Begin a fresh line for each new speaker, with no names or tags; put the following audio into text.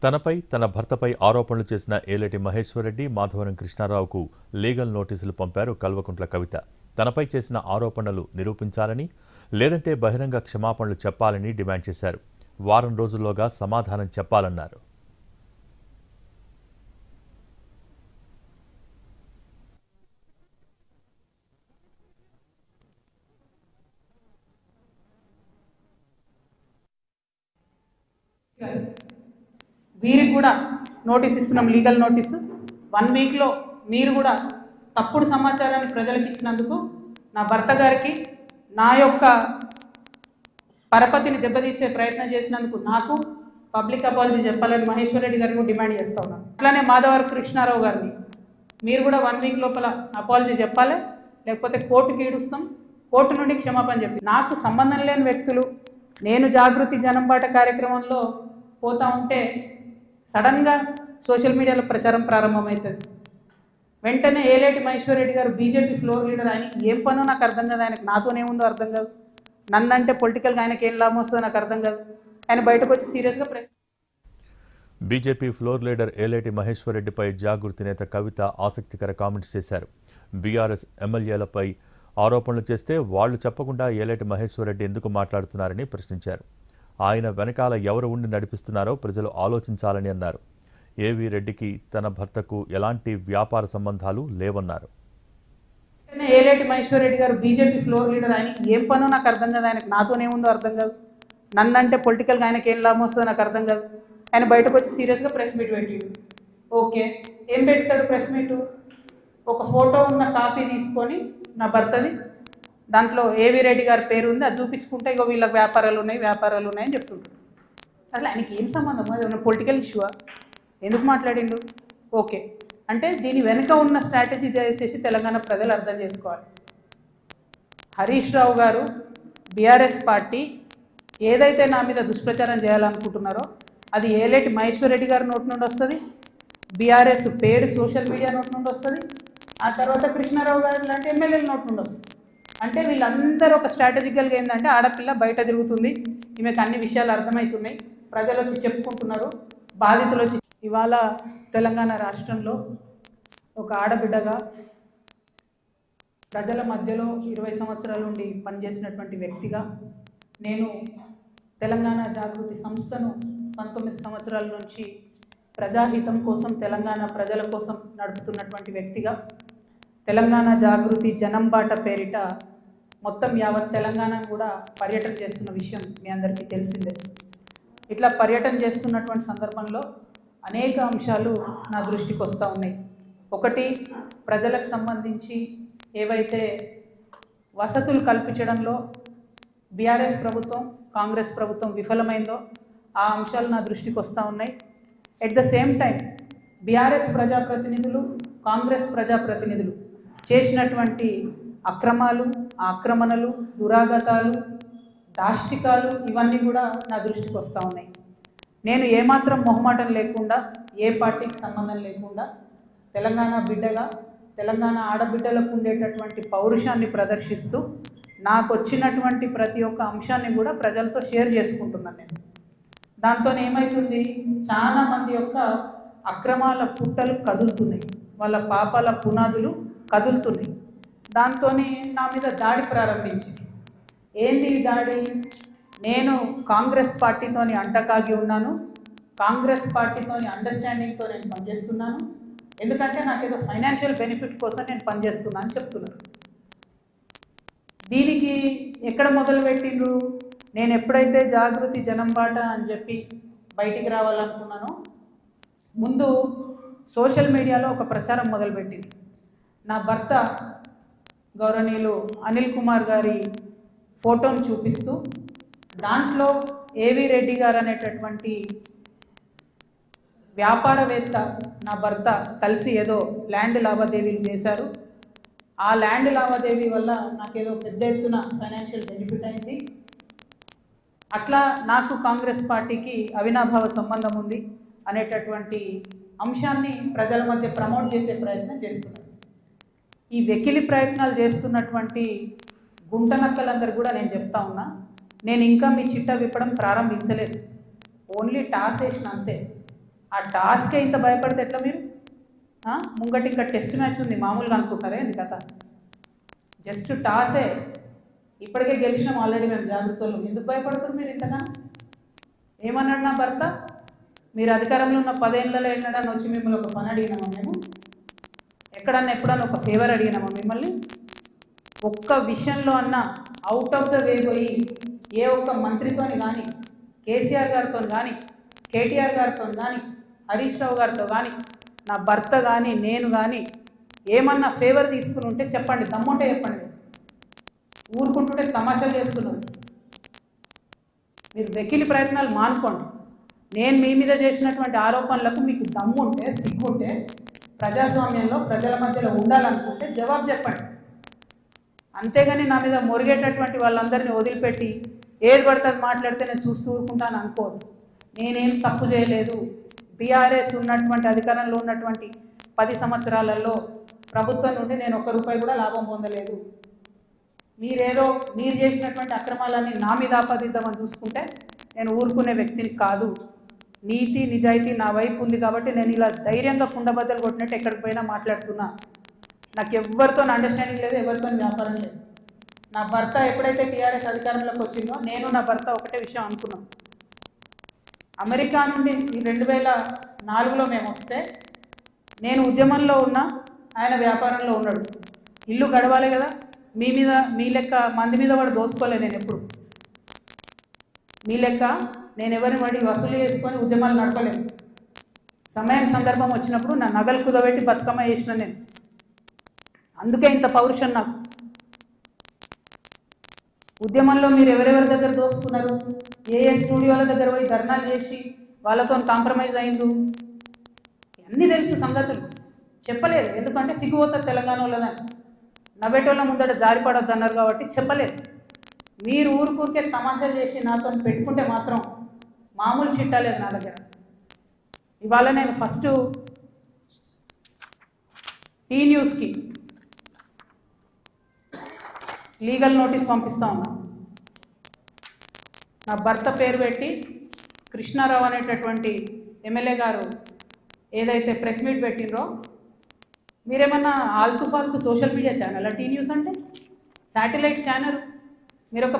తనపై తన భర్తపై ఆరోపణలు చేసిన ఏలేటి మహేశ్వరరెడ్డి, మాధవరం కృష్ణారావుకు లీగల్ నోటీసులు పంపారు కల్వకుంట్ల కవిత. తనపై చేసిన ఆరోపణలు నిరూపించాలని, లేదంటే బహిరంగ క్షమాపణలు చెప్పాలని డిమాండ్ చేశారు. వారం రోజుల్లోగా సమాధానం చెప్పాలన్నారు.
వీరికి కూడా నోటీస్ ఇస్తున్నాం, లీగల్ నోటీసు. 1 వీక్లో మీరు కూడా తప్పుడు సమాచారాన్ని ప్రజలకు ఇచ్చినందుకు నా భర్త గారికి, నా యొక్క పరపతిని దెబ్బతీసే ప్రయత్నం చేసినందుకు నాకు పబ్లిక్ అపాలజీ చెప్పాలని మహేశ్వరరెడ్డి గారిని డిమాండ్ చేస్తూ ఉన్నాను. అట్లానే మాధవరం కృష్ణారావు గారిని మీరు కూడా 1 వీక్ లోపల అపాలజీ చెప్పాలి, లేకపోతే కోర్టుకి ఈడుస్తాం, కోర్టు నుండి క్షమాపణ చెప్పి. నాకు సంబంధం లేని వ్యక్తులు, నేను జాగృతి జనంబాట కార్యక్రమంలో పోతా ఉంటే సడన్గా సోషల్ మీడియాలో ప్రచారం ప్రారంభమవుతుంది. వెంటనే ఏలేటి మహేశ్వరరెడ్డి గారు బీజేపీ ఫ్లోర్ లీడర్, ఆయనకి ఏం పనో నాకు అర్థం కాదు, ఆయనకు నాతోనేముందో అర్థం కాదు, నన్నంటే పొలిటికల్గా ఆయనకి ఏం లాభం వస్తుందో నాకు అర్థం కాదు. ఆయన బయటకు వచ్చి సీరియస్గా
బీజేపీ ఫ్లోర్ లీడర్ ఏలేటి మహేశ్వరరెడ్డిపై జాగృతి నేత కవిత ఆసక్తికర కామెంట్స్ చేశారు. బీఆర్ఎస్ ఎమ్మెల్యేలపై ఆరోపణలు చేస్తే వాళ్లు చెప్పకుండా ఏలేటి మహేశ్వరరెడ్డి ఎందుకు మాట్లాడుతున్నారని ప్రశ్నించారు. ఆయన వెనకాల ఎవరు ఉండి నడిపిస్తున్నారో ప్రజలు ఆలోచించాలని అన్నారు. ఏవీ రెడ్డికి తన భర్తకు ఎలాంటి వ్యాపార సంబంధాలు లేవన్నారు.
ఏలేటి మహేశ్వరరెడ్డి గారు బీజేపీ ఫ్లోర్ లీడర్, ఆయనకి ఏం పనో నాకు అర్థం కాదు, ఆయనకు నాతోనేముందో అర్థం కాదు, నన్నంటే పొలిటికల్గా ఆయనకి ఏం లాభం వస్తుందో నాకు అర్థం కాదు. ఆయన బయటకు వచ్చి సీరియస్గా ప్రెస్ మీట్ పెట్టిండు. ఓకే, ఏం పెడతాడు ప్రెస్ మీటు? ఒక ఫోటో ఉన్న కాపీ తీసుకొని నా భర్తది, దాంట్లో ఏవీ రెడ్డి గారి పేరు ఉంది, అది చూపించుకుంటే ఇక వీళ్ళకి వ్యాపారాలు ఉన్నాయని చెప్తుంటారు. అసలు ఆయనకి ఏం సంబంధం? అది ఉన్న పొలిటికల్ ఇష్యూవా? ఎందుకు మాట్లాడిండు? ఓకే, అంటే దీని వెనుక ఉన్న స్ట్రాటజీ చేసేసి తెలంగాణ ప్రజలు అర్థం చేసుకోవాలి. హరీష్ రావు గారు, బీఆర్ఎస్ పార్టీ ఏదైతే నా మీద దుష్ప్రచారం చేయాలనుకుంటున్నారో అది ఏలేటి మహేశ్వరరెడ్డి గారి నోటి నుండి వస్తుంది, బీఆర్ఎస్ పేడ్ సోషల్ మీడియా నోటి నుండి వస్తుంది, ఆ తర్వాత కృష్ణారావు గారు లాంటి ఎమ్మెల్యేల నోటి నుండి వస్తుంది. అంటే వీళ్ళందరూ ఒక స్ట్రాటజికల్గా ఏంటంటే ఆడపిల్ల బయట తిరుగుతుంది, ఈమెకు అన్ని విషయాలు అర్థమవుతున్నాయి, ప్రజలు వచ్చి చెప్పుకుంటున్నారు, బాధితులు వచ్చి. ఇవాళ తెలంగాణ రాష్ట్రంలో ఒక ఆడబిడ్డగా ప్రజల మధ్యలో 20 సంవత్సరాల నుండి పనిచేసినటువంటి వ్యక్తిగా నేను తెలంగాణ జాగృతి సంస్థను 19 సంవత్సరాల నుంచి ప్రజాహితం కోసం, తెలంగాణ ప్రజల కోసం నడుపుతున్నటువంటి వ్యక్తిగా తెలంగాణ జాగృతి జనంబాట పేరిట మొత్తం యావత్ తెలంగాణ కూడా పర్యటన చేస్తున్న విషయం మీ అందరికీ తెలిసిందే. ఇట్లా పర్యటన చేస్తున్నటువంటి సందర్భంలో అనేక అంశాలు నా దృష్టికి వస్తూ ఉన్నాయి. ఒకటి, ప్రజలకు సంబంధించి ఏవైతే వసతులు కల్పించడంలో బీఆర్ఎస్ ప్రభుత్వం, కాంగ్రెస్ ప్రభుత్వం విఫలమైందో ఆ అంశాలు నా దృష్టికి వస్తూ ఉన్నాయి. At the same time BRS ప్రజాప్రతినిధులు, కాంగ్రెస్ ప్రజాప్రతినిధులు చేసినటువంటి అక్రమాలు, ఆక్రమణలు, దురాగతాలు, దాష్టికాలు ఇవన్నీ కూడా నా దృష్టికి వస్తూ ఉన్నాయి. నేను ఏమాత్రం మొహమాటం లేకుండా, ఏ పార్టీకి సంబంధం లేకుండా తెలంగాణ బిడ్డగా, తెలంగాణ ఆడబిడ్డలకు ఉండేటటువంటి పౌరుషాన్ని ప్రదర్శిస్తూ నాకు వచ్చినటువంటి ప్రతి ఒక్క అంశాన్ని కూడా ప్రజలతో షేర్ చేసుకుంటున్నాను. నేను దాంతో ఏమవుతుంది, చాలామంది యొక్క అక్రమాల పుట్టలు కదులుతున్నాయి, వాళ్ళ పాపాల పునాదులు కదులుతున్నాయి. దాంతో నా మీద దాడి ప్రారంభించి, ఏంది ఈ దాడి? నేను కాంగ్రెస్ పార్టీతోని అంటకాగి ఉన్నాను, కాంగ్రెస్ పార్టీతోని అండర్స్టాండింగ్తో నేను పనిచేస్తున్నాను, ఎందుకంటే నాకేదో ఫైనాన్షియల్ బెనిఫిట్ కోసం నేను పనిచేస్తున్నాను అని చెప్తున్నారు. దీనికి ఎక్కడ మొదలుపెట్టిండ్రు? నేను ఎప్పుడైతే జాగృతి జనంబాట అని చెప్పి బయటికి రావాలనుకున్నానో ముందు సోషల్ మీడియాలో ఒక ప్రచారం మొదలుపెట్టింది. నా భర్త గౌరవనీయులు అనిల్ కుమార్ గారి ఫోటోను చూపిస్తూ దాంట్లో ఏవీ రెడ్డి గారు అనేటటువంటి వ్యాపారవేత్త నా భర్త కలిసి ఏదో ల్యాండ్ లావాదేవీలు చేశారు, ఆ ల్యాండ్ లావాదేవీ వల్ల నాకేదో పెద్ద ఎత్తున ఫైనాన్షియల్ బెనిఫిట్ అయింది, అట్లా నాకు కాంగ్రెస్ పార్టీకి అవినాభావ సంబంధం ఉంది అనేటటువంటి అంశాన్ని ప్రజల మధ్య ప్రమోట్ చేసే ప్రయత్నం చేస్తున్నారు. ఈ వెకిలి ప్రయత్నాలు చేస్తున్నటువంటి గుంటనక్కలందరూ కూడా నేను చెప్తా ఉన్నా, నేను ఇంకా మీ చిట్టా విప్పడం ప్రారంభించలేదు, ఓన్లీ టాస్ వేసిన అంతే. ఆ టాస్కే ఇంత భయపడితే ఎట్లా మీరు? ముంగటి ఇంకా టెస్ట్ మ్యాచ్ ఉంది, మామూలుగా అనుకుంటారే ఇది కథ. జస్ట్ టాసే, ఇప్పటికే గెలిచినాం ఆల్రెడీ మేము జాగ్రత్తలు. ఎందుకు భయపడుతున్నారు మీరు ఇంతగా? ఏమన్నాడు నా భర్త? మీరు అధికారంలో ఉన్న 10 ఏళ్ళలో ఎన్నడన్నా వచ్చి మిమ్మల్ని ఒక పని అడిగినామా మేము? ఎక్కడన్నా ఎప్పుడన్నా ఒక ఫేవర్ అడిగినామా మిమ్మల్ని? ఒక్క విషయంలో అన్న అవుట్ ఆఫ్ ద వే పోయి ఏ ఒక్క మంత్రితోని కానీ, కేసీఆర్ గారితో కానీ, కేటీఆర్ గారితో కానీ, హరీష్ రావు గారితో కానీ, నా భర్త కానీ, నేను కానీ ఏమన్నా ఫేవర్ తీసుకుని ఉంటే చెప్పండి, దమ్ముంటే చెప్పండి. ఊరుకుంటుంటే తమాషాలు చేస్తున్నారు. మీరు వెకిలి ప్రయత్నాలు మానుకోండి. నేను మీ మీద చేసినటువంటి ఆరోపణలకు మీకు దమ్ముంటే, సిగ్గుంటే, ప్రజాస్వామ్యంలో ప్రజల మధ్యలో ఉండాలనుకుంటే జవాబు చెప్పండి. అంతేగాని నా మీద మొరిగేటటువంటి వాళ్ళందరినీ వదిలిపెట్టి ఏది పడుతుంది మాట్లాడితే నేను చూస్తూ ఊరుకుంటాను అనుకోవద్దు. నేనేం తప్పు చేయలేదు. బీఆర్ఎస్ ఉన్నటువంటి అధికారంలో ఉన్నటువంటి 10 సంవత్సరాలలో ప్రభుత్వం నుండి నేను ₹1 కూడా లాభం పొందలేదు. మీరు చేసినటువంటి అక్రమాలన్నీ నా మీద ఆపాదిద్దామని చూసుకుంటే నేను ఊరుకునే వ్యక్తిని కాదు. నీతి నిజాయితీ నా వైపు ఉంది కాబట్టి నేను ఇలా ధైర్యంగా కుండబద్దలు కొట్టినట్టు ఎక్కడికి పోయినా మాట్లాడుతున్నా. నాకు ఎవరితో అండర్స్టాండింగ్ లేదు, ఎవరితో వ్యాపారం లేదు. నా భర్త ఎప్పుడైతే టీఆర్ఎస్ అధికారంలోకి వచ్చిందో నేను నా భర్త ఒకటే విషయం అనుకున్నాం. అమెరికా నుండి 2004లో మేము వస్తే నేను ఉద్యమంలో ఉన్నా, ఆయన వ్యాపారంలో ఉన్నాడు. ఇల్లు గడవాలి కదా. మీ లెక్క మంది మీద వాడు దోసుకోలే. నేను ఎప్పుడు మీ లెక్క నేను ఎవరిని వాడి వసూలు చేసుకొని ఉద్యమాలు నడపలేను. సమయం సందర్భం వచ్చినప్పుడు నా నగలు కుదబెట్టి బతుకమ్మ చేసిన నేను. అందుకే ఇంత పౌరుషం నాకు. ఉద్యమంలో మీరు ఎవరెవరి దగ్గర దోసుకున్నారు, ఏ స్టూడియోల దగ్గర పోయి ధర్నాలు చేసి వాళ్ళతో కాంప్రమైజ్ అయిండు, అన్నీ తెలుసు సంగతులు. చెప్పలేదు, ఎందుకంటే సిగ్గుపోతారు తెలంగాణ వాళ్ళదని. నవ్వేటోళ్ళ ముందట జారిపడొద్దు అన్నారు కాబట్టి చెప్పలేదు. మీరు ఊరికే తమాషాలు చేసి నాతో పెట్టుకుంటే మాత్రం మామూలు చిట్టాలేదు నా దగ్గర. ఇవాళ నేను ఫస్ట్ టీ న్యూస్కి లీగల్ నోటీస్ పంపిస్తా ఉన్నా. నా భర్త పేరు పెట్టి కృష్ణారావు అనేటటువంటి ఎమ్మెల్యే గారు ఏదైతే ప్రెస్ మీట్ పెట్టినరో, మీరేమన్నా ఆల్తు ఫాల్తు social media channel T news అంటే శాటిలైట్ ఛానల్. మీరు ఒక